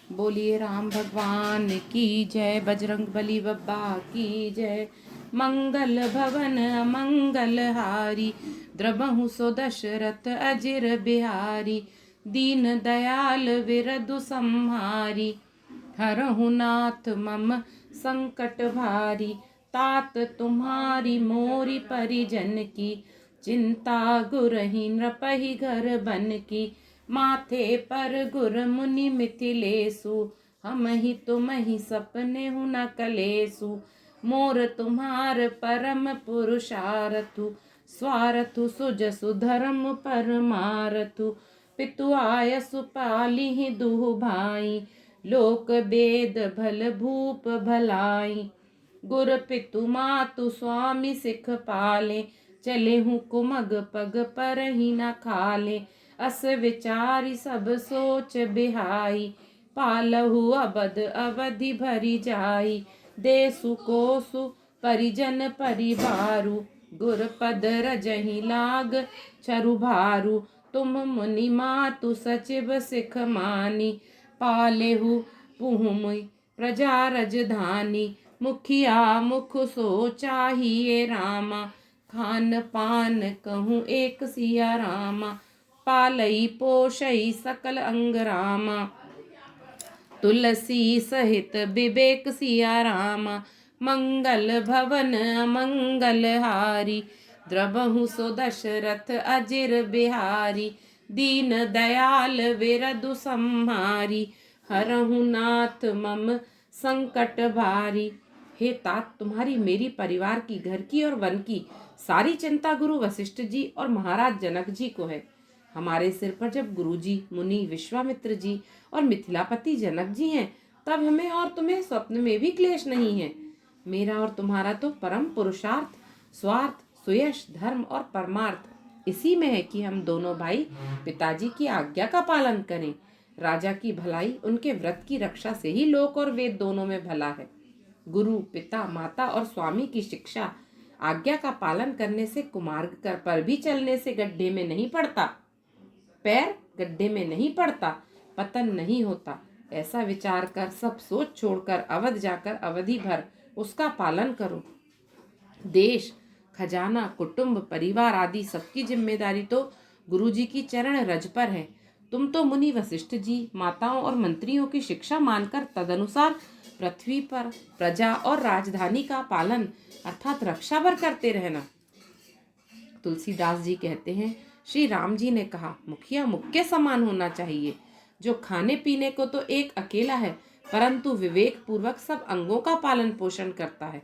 बोलिए राम भगवान की जय, बजरंग बली बब्बा की जय। मंगल भवन मंगल हारी, द्रबहु सो दशरथ अजिर बिहारी। दीन दयाल विरधु संहारी, हरहु नाथ मम संकट भारी। तात तुम्हारी मोरी परिजन की, चिंता गुरहि नृपहि घर बन की। माथे पर गुर मुनि मिथिलेसु, हम ही तुम ही सपने हूँ न कलेसु। मोर तुम्हार परम पुरुषारथु, स्वारथु सुजसु धर्म परमारथु। पितु आयसु पालिहि दुहु भाई, लोक वेद भल भूप भलाई। गुर पितु मातु स्वामी सिख पाले, चले हूँ कुमग पग पर ही न खाले। अस विचारी सब सोच बिहाई, पालहु अबद अवधि भरी जाई। देसु कोसु परिजन परिवारु, गुर पद रजहि लाग चरु भारू। तुम मुनि मातु सचिव सिख मानी, पालेहु पुहुमुई प्रजा रजधानी। मुखिया मुख सो चाहिए रामा, खान पान कहूँ एक सिया रामा। पालई पोषई सकल अंगरामा, तुलसी सहित विवेक सिया रामा। मंगल भवन मंगल हारी, द्रबहु सो दशरथ अजिर बिहारी। दीन दयाल विरधु संहारी, हरहु नाथ मम संकट भारी। हे तात, तुम्हारी मेरी परिवार की, घर की और वन की सारी चिंता गुरु वशिष्ठ जी और महाराज जनक जी को है। हमारे सिर पर जब गुरु जी, मुनि विश्वामित्र जी और मिथिलापति जनक जी हैं, तब हमें और तुम्हें स्वप्न में भी क्लेश नहीं है। मेरा और तुम्हारा तो परम पुरुषार्थ, स्वार्थ, सुयश, धर्म और परमार्थ इसी में है कि हम दोनों भाई पिताजी की आज्ञा का पालन करें। राजा की भलाई उनके व्रत की रक्षा से ही लोक और वेद दोनों में भला है। गुरु, पिता, माता और स्वामी की शिक्षा, आज्ञा का पालन करने से कुमार्ग कर पर भी चलने से गड्ढे में नहीं पड़ता, पैर गड्ढे में नहीं पड़ता, पतन नहीं होता। ऐसा विचार कर सब सोच छोड़कर अवध जाकर अवधि भर उसका पालन करो। देश, खजाना, कुटुंब, परिवार आदि सबकी जिम्मेदारी तो गुरु जी की चरण रज पर है। तुम तो मुनि वशिष्ठ जी, माताओं और मंत्रियों की शिक्षा मानकर तदनुसार पृथ्वी पर प्रजा और राजधानी का पालन अर्थात रक्षा भर करते रहना। तुलसीदास जी कहते हैं, श्री राम जी ने कहा, मुखिया मुख के समान होना चाहिए, जो खाने पीने को तो एक अकेला है, परंतु विवेक पूर्वक सब अंगों का पालन पोषण करता है।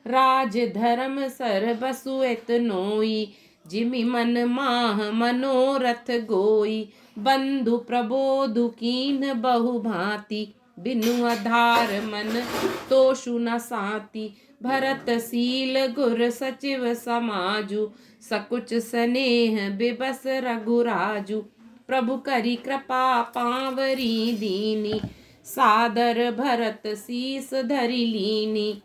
राज धर्म सर बसु एतनोई, जिमि मन माह मनोरथ गोई। बंधु प्रबोधु कीन बहु भांति, बिनु आधार मन तोषु न साति। भरत शील गुर सचिव समाजु, सकुच स्नेह बिबस रघुराजु। प्रभु करी कृपा पावरी दीनी, सादर भरत शीस धरि लीनी।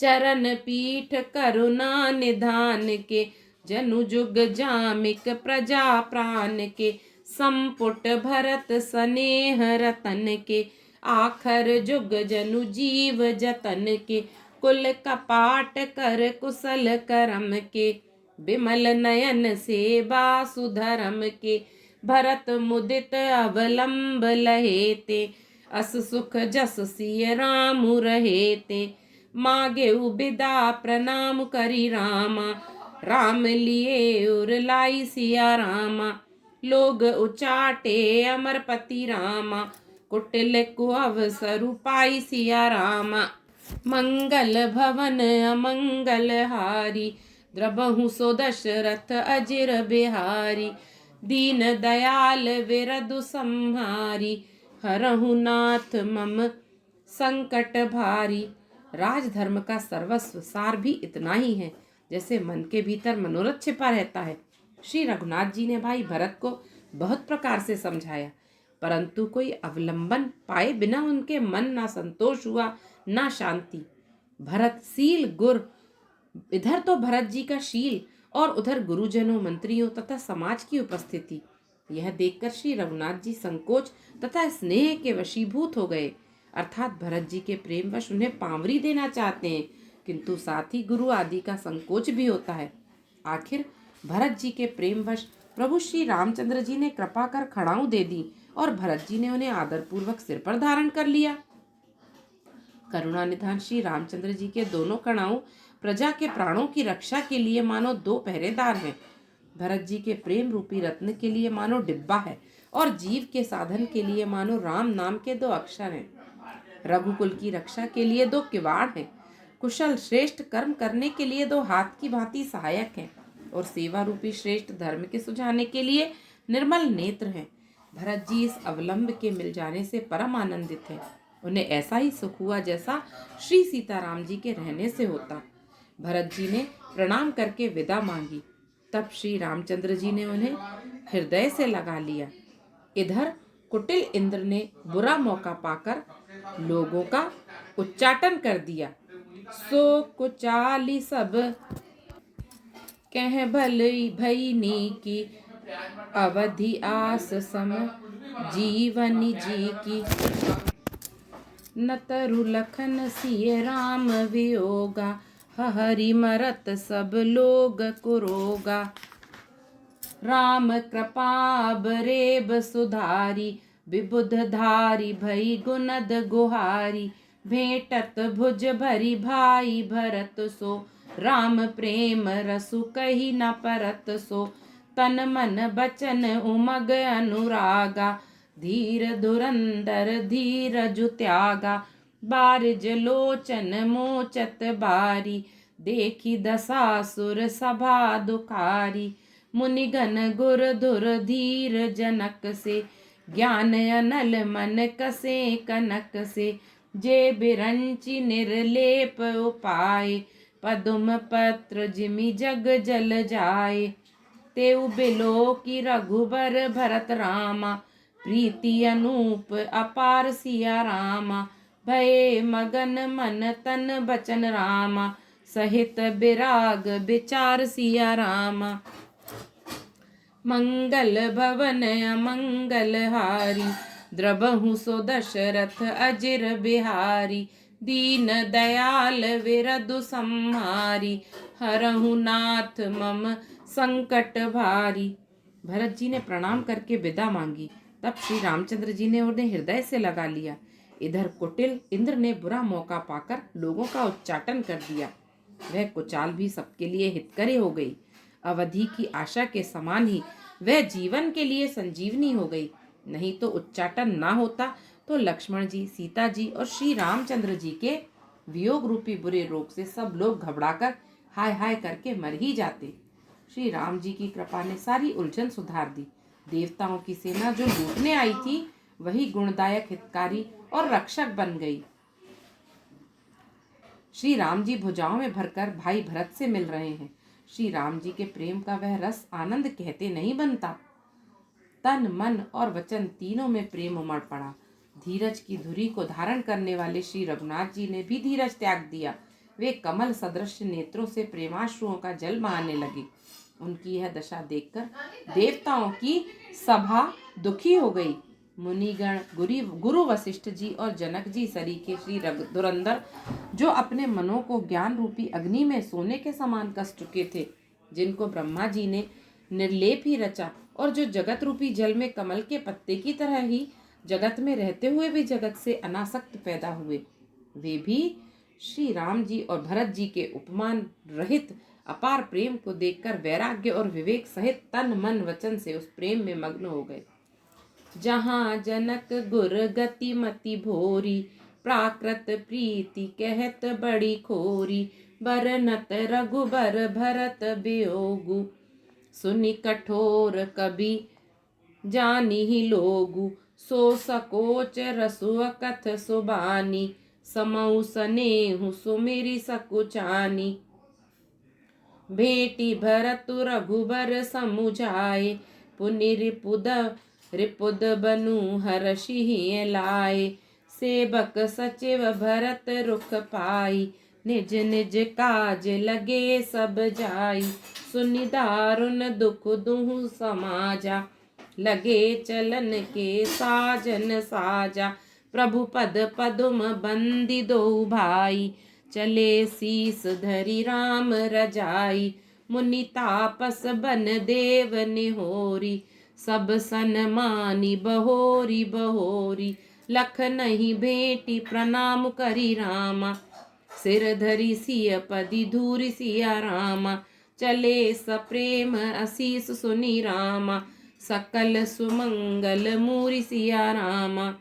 चरण पीठ करुणा निधान के, जनु जुग जामिक प्रजा प्राण के। संपुट भरत स्नेह रतन के, आखर जुग जनु जीव जतन के। कुल कपाट कर कुशल करम के, बिमल नयन सेवा सुधरम के। भरत मुदित अवलंब लहेते, अस सुख जस सिय राम रहेते। मागे बिदा प्रणाम करी रामा, राम लिए उर लाई सिया रामा। लोग उचाटे अमरपति रामा, कुटिल को अवसर पाई सिया रामा। मंगल भवन अमंगल हारी, द्रबहु सो दशरथ अजिर बिहारी। दीन दयाल विरधु संहारी, हरहु नाथ मम संकट भारी। राजधर्म का सर्वस्व सार भी इतना ही है, जैसे मन के भीतर मनोरथ छिपा रहता है। श्री रघुनाथ जी ने भाई भरत को बहुत प्रकार से समझाया, परंतु कोई अवलंबन पाए बिना उनके मन ना संतोष हुआ ना शांति। भरत शील गुर, इधर तो भरत जी का शील और उधर गुरुजनों, मंत्रियों तथा समाज की उपस्थिति, यह देखकर श्री रघुनाथ जी संकोच तथा स्नेह के वशीभूत हो गए, अर्थात भरत जी के प्रेमवश उन्हें पांवरी देना चाहते हैं, किंतु साथ ही गुरु आदि का संकोच भी होता है। आखिर भरत जी के प्रेमवश प्रभु श्री रामचंद्र जी ने कृपा कर खड़ाऊ दे दी और भरत जी ने उन्हें आदरपूर्वक सिर पर धारण कर लिया। करुणा निधान श्री रामचंद्र जी के दोनों कणाऊ प्रजा के प्राणों की रक्षा के लिए मानो दो पहरेदार हैं। भरत जी के प्रेम रूपी रत्न के लिए मानो डिब्बा है और जीव के साधन के लिए मानो राम नाम के दो अक्षर हैं। रघुकुल की रक्षा के लिए दो किवाड़ हैं, कुशल श्रेष्ठ कर्म करने के लिए दो हाथ की भांति सहायक हैं और सेवा रूपी श्रेष्ठ धर्म के सुझाने के लिए निर्मल नेत्र हैं। भरत जी इस अवलंब के मिल जाने से परम आनंदित हैं। उन्हें ऐसा ही सुख हुआ जैसा श्री सीताराम जी के रहने से होता। भरत जी ने प्रणाम करके विदा मांगी, तब श्री रामचंद्र जी ने उन्हें हृदय से लगा लिया। इधर कुटिल इंद्र ने बुरा मौका पाकर लोगों का उच्चाटन कर दिया। सो कुचाली सब कह भलई भईनी की, अवधि आस सम जीवनी जी की। न तरु लखन सिय राम वियोगा, हरि मरत सब लोग कुरोगा। राम कृपा बरेब सुधारी, विबुध धारी भई गुनद गुहारी। भेंटत भुज भरी भाई भरत सो, राम प्रेम रसु कही न परत सो। तन मन बचन उमग अनुरागा, धीर धुरंधर धीरजु त्यागा। बारिज लोचन मोचत बारी, देखी दसासुर सभा दुखारी। मुनिगण गुर धुर धीर जनक से, ज्ञान अनल मन कसे कनक से। जे बिरंचि निर्लेप उपाय, पदुम पत्र जिमि जग जल जाए। तेउ बिलो की रघुबर भरत रामा, प्रीति अनूप अपार सिया रामा। भये मगन मन तन बचन रामा, सहित विराग विचार सिया रामा। मंगल भवन अमंगल हारी, द्रबहु सो दशरथ अजिर बिहारी। दीन दयाल विरधु संहारी, हरहु नाथ मम संकट भारी। भरत जी ने प्रणाम करके विदा मांगी, तब श्री रामचंद्र जी ने उन्हें हृदय से लगा लिया। इधर कुटिल इंद्र ने बुरा मौका पाकर लोगों का उच्चाटन कर दिया। वह कुचाल भी सबके लिए हितकरी हो गई। अवधि की आशा के समान ही वह जीवन के लिए संजीवनी हो गई। नहीं तो उच्चाटन ना होता तो लक्ष्मण जी, सीता जी और श्री रामचंद्र जी के वियोग रूपी बुरे रोग से सब लोग घबराकर हाय हाय करके मर ही जाते। श्री राम जी की कृपा ने सारी उलझन सुधार दी। देवताओं की सेना जो लूटने आई थी, वही गुणदायक हितकारी और रक्षक बन गई। श्री राम जी भुजाओं में भरकर भाई भरत से मिल रहे हैं। श्री राम जी के प्रेम का वह रस आनंद कहते नहीं बनता। तन मन और वचन तीनों में प्रेम उमड़ पड़ा। धीरज की धुरी को धारण करने वाले श्री रघुनाथ जी ने भी धीरज त्याग दिया। वे कमल सदृश नेत्रों से प्रेमाश्रुओं का जल बहाने लगे। उनकी यह दशा देखकर देवताओं की सभा दुखी हो गई। मुनिगण, गुरु वशिष्ठ जी और जनक जी सरीखे श्री धुरंधर, जो अपने मनों को ज्ञान रूपी अग्नि में सोने के समान कस चुके थे, जिनको ब्रह्मा जी ने निर्लेप ही रचा और जो जगत रूपी जल में कमल के पत्ते की तरह ही जगत में रहते हुए भी जगत से अनासक्त पैदा हुए, वे भी श्री राम जी और भरत जी के उपमान रहित अपार प्रेम को देखकर वैराग्य और विवेक सहित तन मन वचन से उस प्रेम में मग्न हो गए। जहाँ जनक गुर गति मति भोरी, प्राकृत प्रीति कहत बड़ी खोरी। बरनत रघुबर भरत वियोगु, सुनि कठोर कवि जानी ही लोगु। सो सकोच रसु कथ सुबानी, समऊ सनेहु सुमिरि सकुचानी। भेटी भरतु रघुबर समुझाए, पुनि रिपुद बनु हर्षि लाए। सेवक सचिव भरत रुख पाई, निज निज काज लगे सब जाई। सुनि दारुन दुख दुहु समाजा, लगे चलन के साजन साजा। प्रभु पद पदुम बंदी दो भाई, चले शीस धरि राम रजाई। मुनि तापस बन देव निहोरी, सब सन्मानी बहोरी बहोरी। लख नहीं भेटी प्रणाम करी रामा, सिर धरि सिय पदी धूरि सिया रामा। चले सप्रेम असीस सुनि रामा, सकल सुमंगल मूरि सिया रामा।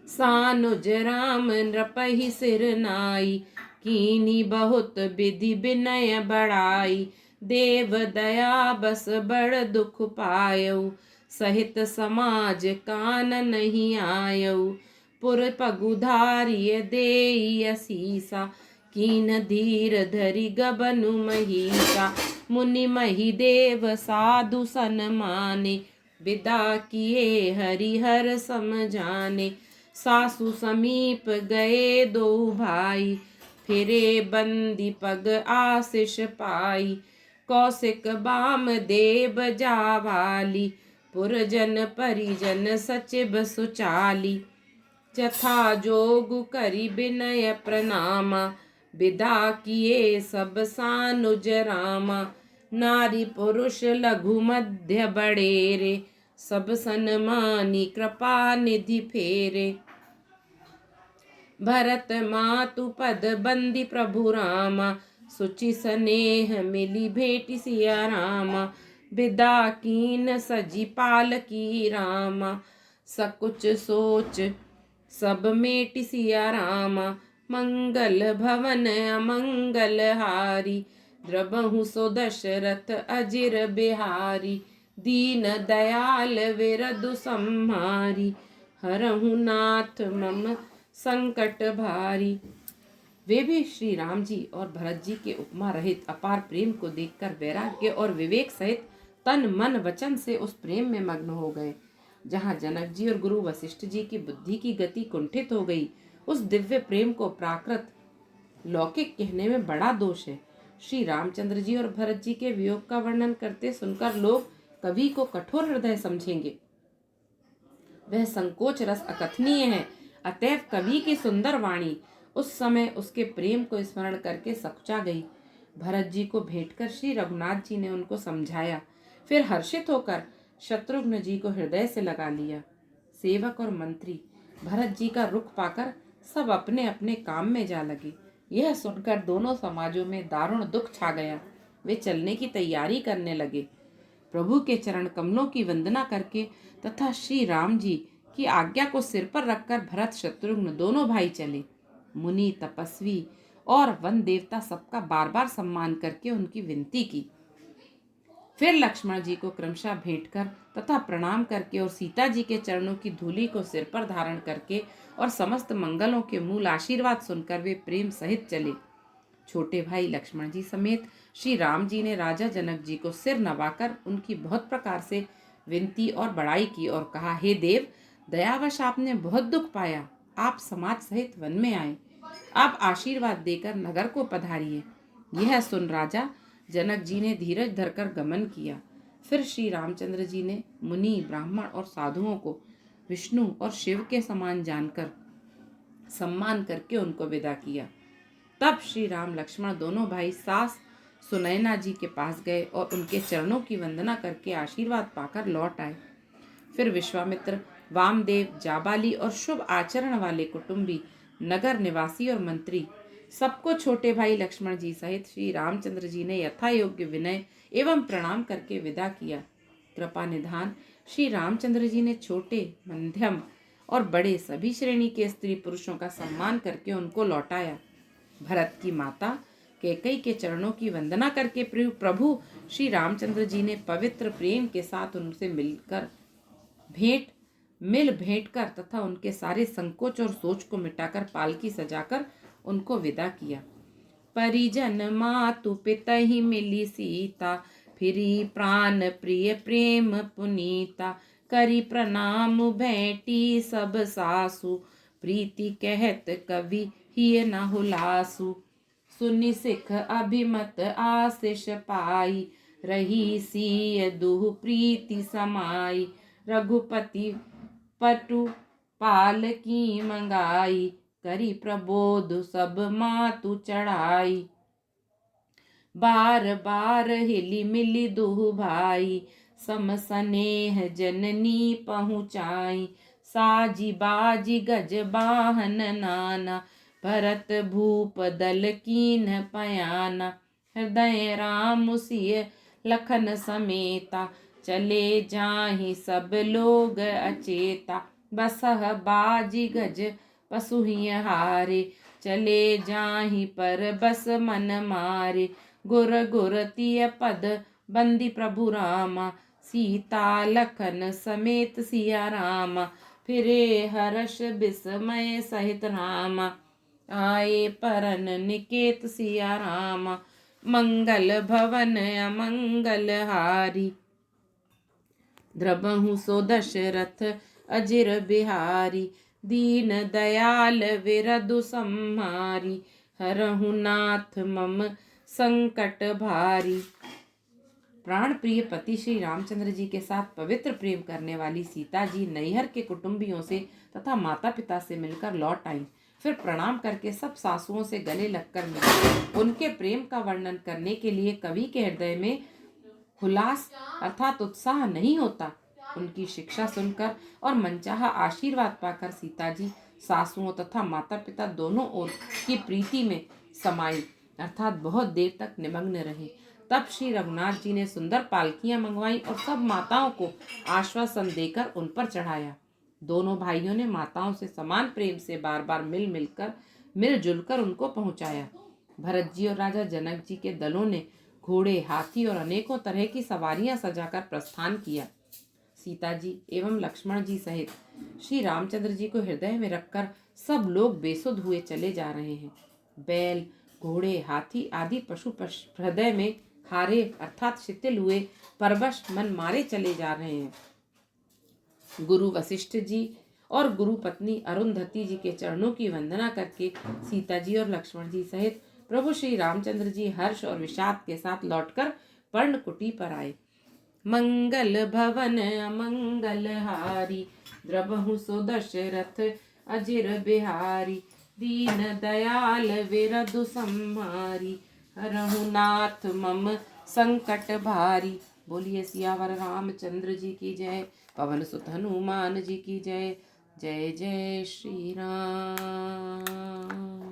सानुज राम नृपहि सिर नाई, कीनी बहुत विधि विनय बढ़ाई। देव दया बस बड़ दुख पायऊ, सहित समाज कान नहीं आयऊ। पुर पगुधारिय देई असीसा, कीन धीर धरि गबनु महिषा। मुनि मही देव साधु सन्माने, विदा किए हरिहर समझाने। सासु समीप गए दो भाई, फिरे बंदी पग आशीष पाई। कौशिक बाम देव जावाली, पुरजन परिजन सचिव सुचाली। जथा जोग करी विनय प्रणामा, विदा किए सब सानुज रामा। नारी पुरुष लघु मध्य बड़ेरे, सब सन्मानी कृपा निधि फेरे। भरत मातु पद बंदी प्रभु रामा, सुचि स्नेह मिली भेटी सिया रामा। विदा कीन सजी पालकी रामा, सकुच सोच सब मेटि सिया रामा। मंगल भवन अमंगल हारी, द्रबहु सो दशरथ अजिर बिहारी। दीन दयाल विरधु सम्हारी, हरहु नाथ मम संकट भारी। वे भी श्री राम जी और भरत जी के उपमा रहित अपार प्रेम को देखकर वैराग्य और विवेक सहित तन मन वचन से उस प्रेम में मग्न हो गए। जहाँ जनक जी और गुरु वशिष्ठ जी की बुद्धि की गति कुंठित हो गई, उस दिव्य प्रेम को प्राकृत लौकिक कहने में बड़ा दोष है। श्री रामचंद्र जी और भरत जी के वियोग का वर्णन करते सुनकर लोग कवि को कठोर हृदय समझेंगे। वह संकोच रस अकथनीय है। अतएव कवि की सुंदर वाणी उस समय उसके प्रेम को स्मरण करके सकुचा गई। भरत जी को भेंटकर श्री रघुनाथ जी ने उनको समझाया, फिर हर्षित होकर शत्रुघ्न जी को हृदय से लगा लिया। सेवक और मंत्री भरत जी का रुख पाकर सब अपने अपने काम में जा लगे। यह सुनकर दोनों समाजों में दारुण दुख छा गया। वे चलने की तैयारी करने लगे। प्रभु के चरण कमलों की वंदना करके तथा श्री राम जी की आज्ञा को सिर पर रखकर भरत शत्रुघ्न दोनों भाई चले। मुनि तपस्वी और वन देवता सबका बार बार सम्मान करके उनकी विनती की। फिर लक्ष्मण जी को क्रमशः भेंट कर तथा प्रणाम करके और सीता जी के चरणों की धूलि को सिर पर धारण करके और समस्त मंगलों के मूल आशीर्वाद सुनकर वे प्रेम सहित चले। छोटे भाई लक्ष्मण जी समेत श्री राम जी ने राजा जनक जी को सिर नवाकर उनकी बहुत प्रकार से विनती और बड़ाई की और कहा, हे देव, दयावश आपने बहुत दुख पाया, आप समाज सहित वन में आए, आप आशीर्वाद देकर नगर को पधारिए। यह सुन राजा जनक जी ने धीरज धरकर गमन किया। फिर श्री रामचंद्र जी ने मुनि ब्राह्मण और साधुओं को विष्णु और शिव के समान जानकर सम्मान करके उनको विदा किया। तब श्री राम लक्ष्मण दोनों भाई सास सुनैना जी के पास गए और उनके चरणों की वंदना करके आशीर्वाद पाकर लौट आए। फिर विश्वामित्र, वामदेव, जाबाली और शुभ आचरण वाले कुटुंबी, नगर निवासी और मंत्री सबको छोटे भाई लक्ष्मण जी सहित श्री रामचंद्र जी ने यथा योग्य विनय एवं प्रणाम करके विदा किया। कृपा निधान श्री रामचंद्र जी ने छोटे, मध्यम और बड़े सभी श्रेणी के स्त्री पुरुषों का सम्मान करके उनको लौटाया। भरत की माता कैकेयी के चरणों की वंदना करके प्रभु श्री रामचंद्र जी ने पवित्र प्रेम के साथ उनसे मिल भेंट कर तथा उनके सारे संकोच और सोच को मिटाकर पालकी सजाकर उनको विदा किया। परिजन मातु पितहि मिली सीता, फिरी प्राण प्रिय प्रेम पुनीता। करी प्रणाम भेंटी सब सासु, प्रीति कहत कवि हिय न हुलासु। सुनि सिख अभिमत आशीष पाई, रही सिय दुह प्रीति समाई। रघुपति पटु पाल की मंगाई, करी प्रबोध सब मातु चढ़ाई। बार बार हिली मिली दुह भाई, सम स्नेह जननी पहुँचाई। साजी बाजी गज बाहन नाना, भरत भूप दल कीन पयाना। हृदय राम सिय लखन समेता, चले जाहि सब लोग अचेता। बसह बाजी गज पसुहिय हारे, चले जाहि पर बस मन मारे। गुर गुर तिय पद बंदी प्रभु रामा, सीता लखन समेत सिया रामा। फिरे हर्ष विस्मय सहित रामा, आए परन निकेत सिया रामा। मंगल भवन अमंगल हारी, द्रबहु सो दशरथ अजिर बिहारी। दीन दयाल विरधु सम्हारी, हरहु नाथ मम संकट भारी। प्राण प्रिय पति श्री रामचंद्र जी के साथ पवित्र प्रेम करने वाली सीता जी नैहर के कुटुंबियों से तथा माता पिता से मिलकर लौट आईं। फिर प्रणाम करके सब सासुओं से गले लगकर मिली। उनके प्रेम का वर्णन करने के लिए कवि के हृदय में हुलास अर्थात उत्साह नहीं होता। उनकी शिक्षा सुनकर और मनचाहा आशीर्वाद पाकर सीता जी सासुओं तथा माता पिता दोनों ओर की प्रीति में समाई अर्थात बहुत देर तक निमग्न रहे। तब श्री रघुनाथ जी ने सुंदर पालकियां मंगवाई और सब माताओं को आश्वासन देकर उन पर चढ़ाया। दोनों भाइयों ने माताओं से समान प्रेम से बार बार मिलजुल कर उनको पहुंचाया। भरत जी और राजा जनक जी के दलों ने घोड़े, हाथी और अनेकों तरह की सवारियां सजाकर प्रस्थान किया। सीता जी एवं लक्ष्मण जी सहित श्री रामचंद्र जी को हृदय में रखकर सब लोग बेसुध हुए चले जा रहे हैं। बैल, घोड़े, हाथी आदि पशु हृदय में हारे अर्थात शिथिल हुए परवश मन मारे चले जा रहे हैं। गुरु वशिष्ठ जी और गुरु पत्नी अरुंधति जी के चरणों की वंदना करके सीता जी और लक्ष्मण जी सहित प्रभु श्री रामचंद्र जी हर्ष और विषाद के साथ लौटकर पर्णकुटी पर आए। मंगल भवन अमंगल हारी, द्रबहु सो दशरथ अजिर बिहारी। दीन दयाल विरधु सम्हारी, हरहु नाथ मम संकट भारी। बोलिए सियावर रामचंद्र जी की जय, पवन सुत हनुमान जी की जय। जय जय श्री राम।